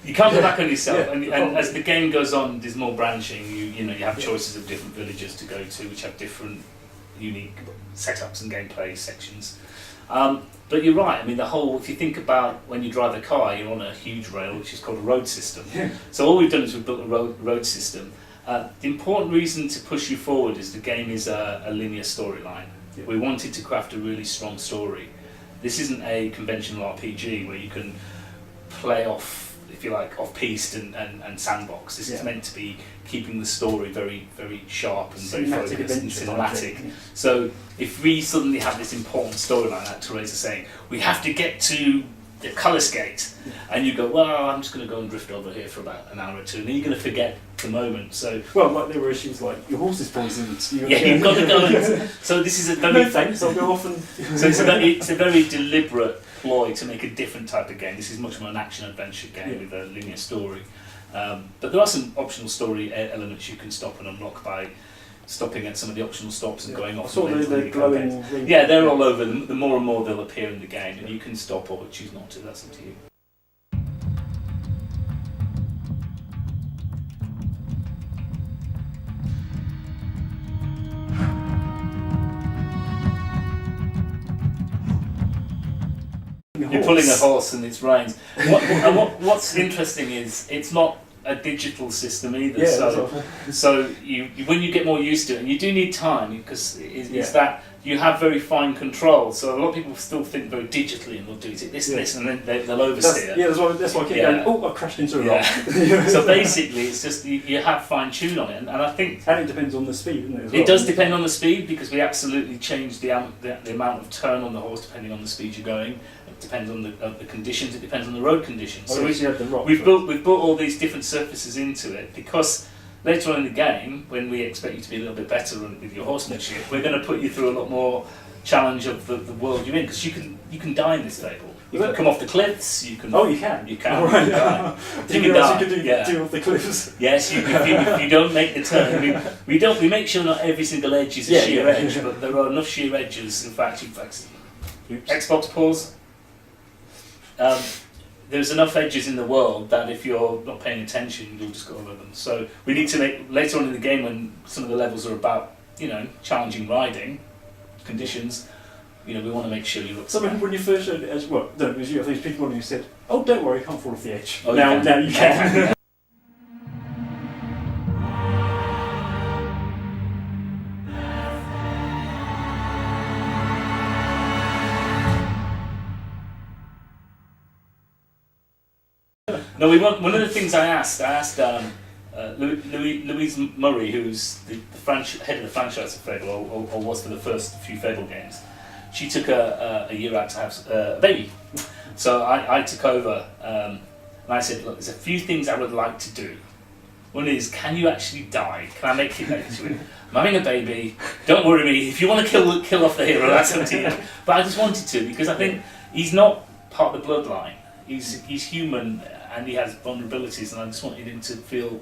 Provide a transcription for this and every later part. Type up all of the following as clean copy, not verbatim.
You can't go back on yourself, and as the game goes on, there's more branching. You have choices of different villages to go to, which have different unique setups and gameplay sections. But you're right. I mean, if you think about when you drive a car, you're on a huge rail, which is called a road system. Yeah. So all we've done is we've built a road system. The important reason to push you forward is the game is a linear storyline. Yeah. We wanted to craft a really strong story. This isn't a conventional RPG where you can play off, if you like, off-piste and sandbox. This is meant to be keeping the story very, very sharp and very focused and cinematic. So if we suddenly have this important storyline, like Teresa saying, we have to get to the colour skate, and you go, well, I'm just going to go and drift over here for about an hour or two, and then you're going to forget the moment. So like there were issues like your horse is poisoned. You've got to go. So this is a very no thanks. I'll go off and. So it's a very deliberate ploy to make a different type of game. This is much more an action-adventure game with a linear story. But there are some optional story elements you can stop and unlock by stopping at some of the optional stops and going off. The glowing rings. Yeah, they're all over. The more and more they'll appear in the game, and you can stop or choose not to. That's up to you. You're pulling a horse and it rains. What's interesting is it's not a digital system either. So when you get more used to it, and you do need time because it's that you have very fine control. So a lot of people still think very digitally and will do this, and then they'll oversteer. That's why I keep going. Oh, I crashed into a rock. So basically, it's just you have fine tune on it, and I think. And it depends on the speed, doesn't it? As well? It does depend on the speed because we absolutely change the amount of turn on the horse depending on the speed you're going. It depends on the conditions. It depends on the road conditions. So we've built all these different surfaces into it because later on in the game, when we expect you to be a little bit better with your horsemanship, we're going to put you through a lot more challenge of the world you're in because you can die in this Fable. You can come off the cliffs. You can. Oh, you can. You can. Oh, right. You can die. You can do off the cliffs. Yes, if you don't make the turn. We make sure not every single edge is a sheer edge, but there are enough sheer edges. In fact, Xbox pause. There's enough edges in the world that if you're not paying attention, you'll just go over them. So we need to make later on in the game when some of the levels are about challenging riding conditions. We want to make sure you look. So when you first showed it as well, it was you. I think people on you said, "Oh, don't worry, you can't fall off the edge." Oh, now you can. No, one of the things I asked Louise Murray, who's the head of the franchise of Fable, or was for the first few Fable games. She took a year out to have a baby. So I took over and I said, look, there's a few things I would like to do. One is, can you actually die? Can I make it to it? I'm having a baby, don't worry me, if you want to kill off the hero, that's up to you. But I just wanted to because I think he's not part of the bloodline. He's human and he has vulnerabilities, and I just wanted him to feel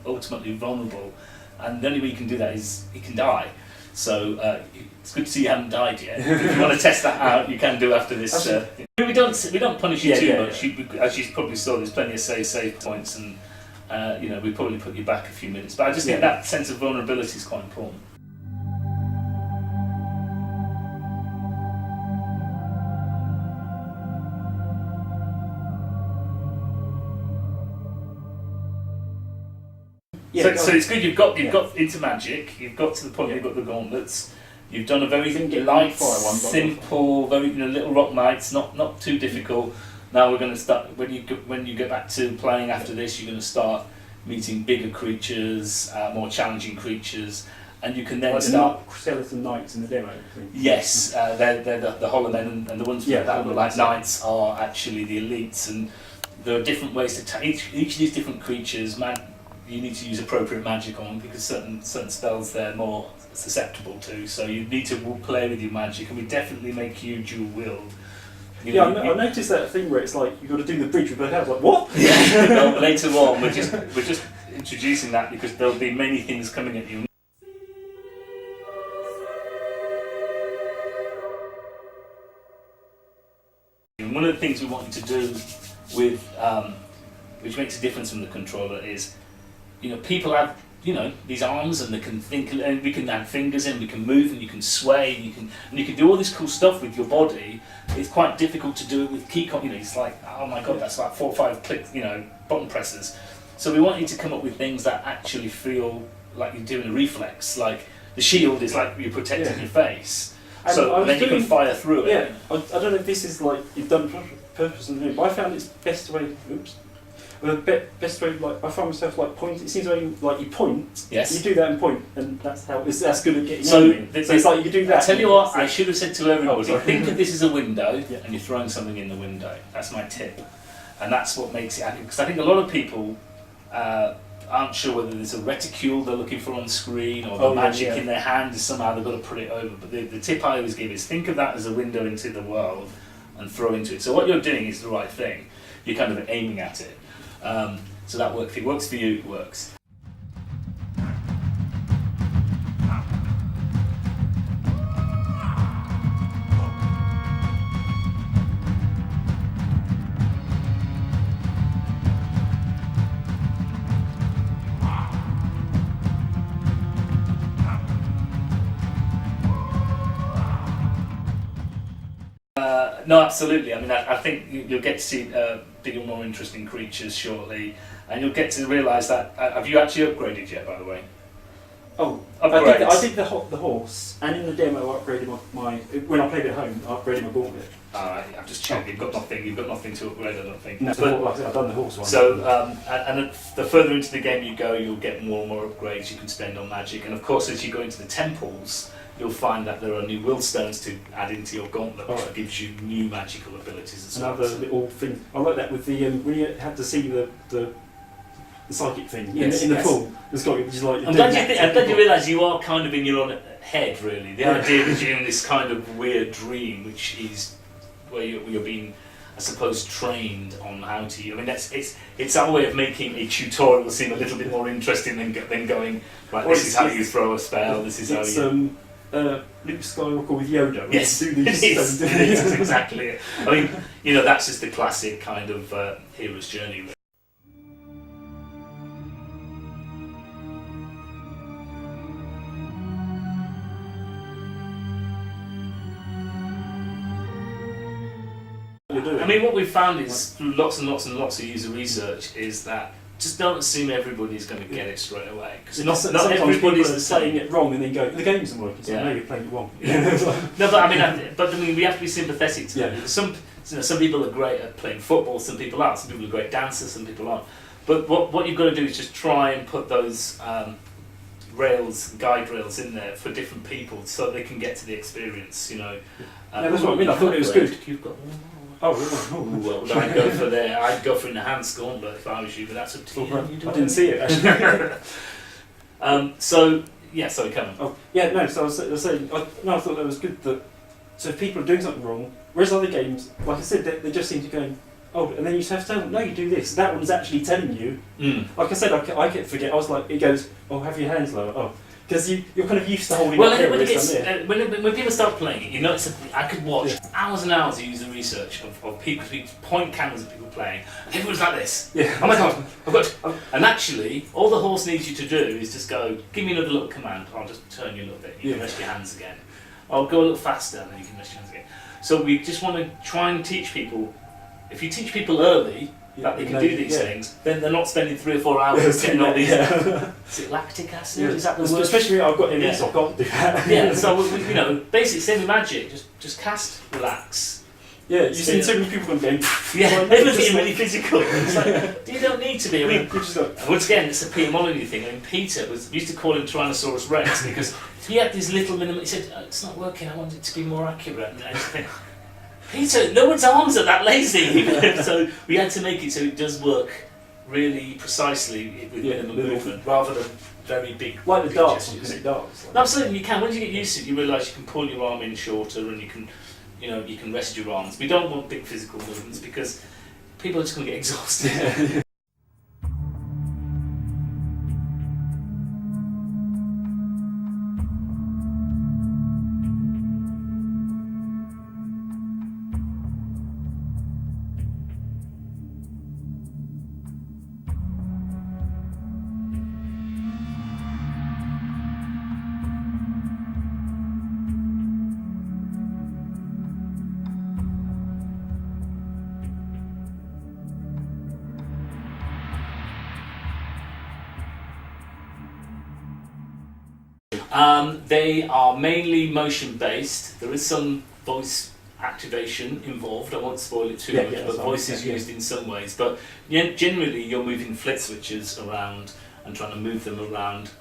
ultimately vulnerable. And the only way you can do that is he can die. So it's good to see you haven't died yet. If you want to test that out, you can do after this. We don't punish you too much. As you probably saw, there's plenty of save points, and we probably put you back a few minutes. But I just think that sense of vulnerability is quite important. So it's good. You've got into magic. You've got to the point where you've got the gauntlets. You've done a very light, simple, very little rock knights. Not too difficult. Now we're going to start. When you get back to playing after this, you're going to start meeting bigger creatures, more challenging creatures, and you can then start. Skeleton knights in the demo. Yes, they're the hollow men, and the ones that look like knights are actually the elites, and there are different ways to each of these different creatures. You need to use appropriate magic on because certain spells they're more susceptible to. So you need to play with your magic, and we definitely make you dual wield. I noticed that thing where it's like you've got to do the bridge with both hands. Like what? Yeah. Well, later on, we're just introducing that because there'll be many things coming at you. And one of the things we wanted to do with which makes a difference from the controller, is, people have, these arms, and they can think, and we can add fingers in, we can move, and you can sway, and you can do all this cool stuff with your body. It's quite difficult to do it with key it's like, oh my god, that's like 4 or 5 clicks, button presses. So we want you to come up with things that actually feel like you're doing a reflex, like the shield is like you're protecting your face. And then you can fire through it. Yeah, I don't know if this is like you've done purposely, but I found it's best way. Best way, like I find myself like point. It seems like you point. Yes. You do that and point, and that's that's good at getting. So it's like you do that. I tell you what, I should have said to everybody: think of this as a window, Yeah. and you're throwing something in the window. That's my tip, and that's what makes it accurate. Because I think a lot of people aren't sure whether there's a reticule they're looking for on screen, or the magic in their hand is somehow they've got to put it over. But the tip I always give is think of that as a window into the world, and throw into it. So what you're doing is the right thing. You're kind of aiming at it. So that works. If it works for you, it works. No, absolutely. I mean, I think you'll get to see bigger, more interesting creatures shortly, and you'll get to realise that. Have you actually upgraded yet, by the way? Oh, Upgrades. I did the horse, and in the demo I upgraded my when I played at home, I upgraded my gauntlet. I've just checked. You've got nothing to upgrade. I don't think. No, But, like I said, I've done the horse one. so, and the further into the game you go, you'll get more and more upgrades you can spend on magic, and of course, as you go into the temples, you'll find that there are new will stones to add into your gauntlet, which gives you new magical abilities as well. Another little thing. I like that with the when you had to see the psychic thing in the pool. It's got just like. I'm glad you realise you are kind of in your own head, really. The idea that you're in this kind of weird dream, which is where you're being, I suppose, trained on how to. I mean, it's our way of making a tutorial seem a little bit more interesting than going like, this is how you throw a spell. This is how you. Luke Skywalker with Yoda. Yes, do these it is exactly it. I mean, that's just the classic kind of hero's journey. Really. I mean, what we've found is through lots and lots and lots of user research is that just don't assume everybody's going to get it straight away, because not everybody's saying it wrong and then go, the game isn't working, so no, you're playing it wrong. No, but I mean, we have to be sympathetic to them. Some people are great at playing football, some people aren't. Some people are great dancers, some people aren't. But what you've got to do is just try and put those guide rails in there for different people, so they can get to the experience. That's what I mean. I thought it was good. You've got one more. Oh, well, I'd go for there. I'd go for enhanced gauntlet if I was you, but that's up to you. I didn't see it actually. Sorry, come on. Oh, yeah, no. So I was saying, I thought that was good. That so if people are doing something wrong, whereas other games, like I said, they just seem to go, and then you just have to tell them, no, you do this. That one's actually telling you. Like I said, I kept forget. I was like, it goes, have your hands lower. Oh. Because you're kind of used to holding when people start playing it, I could watch hours and hours of user research of people point cameras at people playing, and everyone's like this. Yeah. Oh my god, and actually, all the horse needs you to do is just go, give me another little command, I'll just turn you a little bit, you can rest your hands again. I'll go a little faster, and then you can rest your hands again. So we just want to try and teach people, if you teach people early, that they can do these things, then they're not spending 3 or 4 hours getting all these. Is it lactic acid? Is that the word? Especially I've got MS, so I can't do that. Yeah, so basically same with magic. Just cast, relax. Yeah, you've seen so many people going. Yeah, everyone's getting really physical. It's like, you don't need to be. I mean, once again, it's a Peter Molyneux thing. I mean, Peter used to call him Tyrannosaurus Rex because he had this little minimum. He said, "It's not working. I want it to be more accurate." And I just think, Peter, no one's arms are that lazy. So we had to make it so it does work really precisely with minimal movement, rather than very big. Like the darts, you can hit darts. No, absolutely, you can. Once you get used to it, you realise you can pull your arm in shorter, and you can rest your arms. We don't want big physical movements because people are just going to get exhausted. They are mainly motion based. There is some voice activation involved. I won't spoil it too much, but voice is used in some ways. But generally, you're moving flit switches around and trying to move them around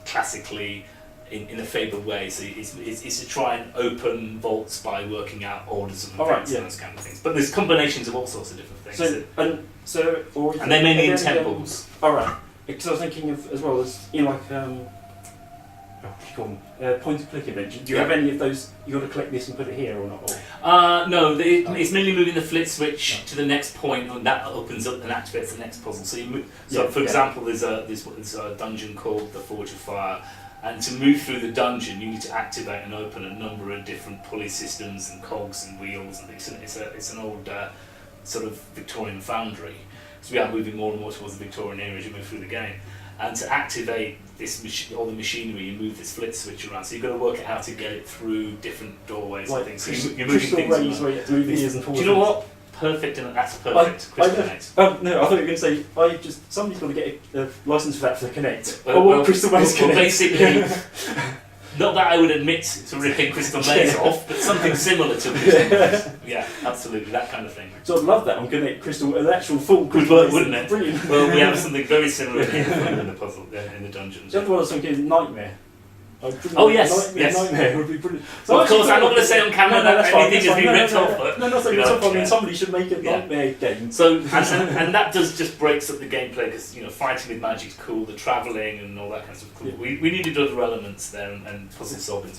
classically in a Fable way. So it's to try and open vaults by working out orders of events and those kind of things. But there's combinations of all sorts of different things. And they're mainly in temples. All right. Because I was thinking of as well as like what do you call them? Point and click adventure. Do you have any of those? You got to click this and put it here or not? No, it's mainly moving the flit switch to the next point, and that opens up and activates the next puzzle. So, for example, there's a dungeon called the Forge of Fire, and to move through the dungeon, you need to activate and open a number of different pulley systems and cogs and wheels, and it's an old sort of Victorian foundry. So we are moving more and more towards the Victorian era as you move through the game. And to activate all the machinery, you move this flit switch around. So you've got to work out how to get it through different doorways and things. So you're moving things around. Where you have to move the ears and do you know what? Perfect, and that's perfect. Crystal Kinect. Oh no, I thought you were going to say somebody's got to get a license for that for the Kinect. Crystal Maze Kinect. Basically, not that I would admit to ripping Crystal Maze off, but something similar to Crystal Maze. Yeah, absolutely, that kind of thing. So I'd love that on Kinect Crystal, an actual full Good work, wouldn't it? Brilliant. Well, we have something very similar in the puzzle, in the dungeons. The other one I was thinking is Nightmare. Nightmare would be brilliant. So of course, I'm not going to say on camera that anything has been ripped off. No, I mean, somebody should make a Nightmare game. So, and that just breaks up the gameplay because fighting with magic's cool, the travelling and all that kind of stuff. Cool. We needed other elements there and puzzle solving.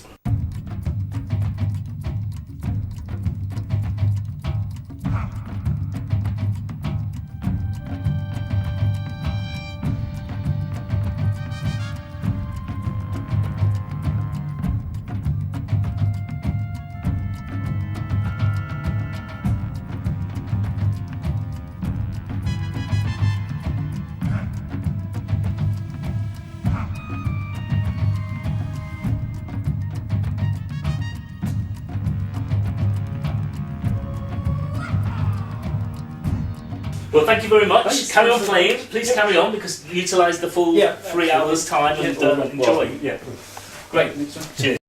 Well, thank you very much. Thanks. Carry on playing. Please carry on because utilise the full 3 hours time and enjoy. Yeah. Great. Cheers.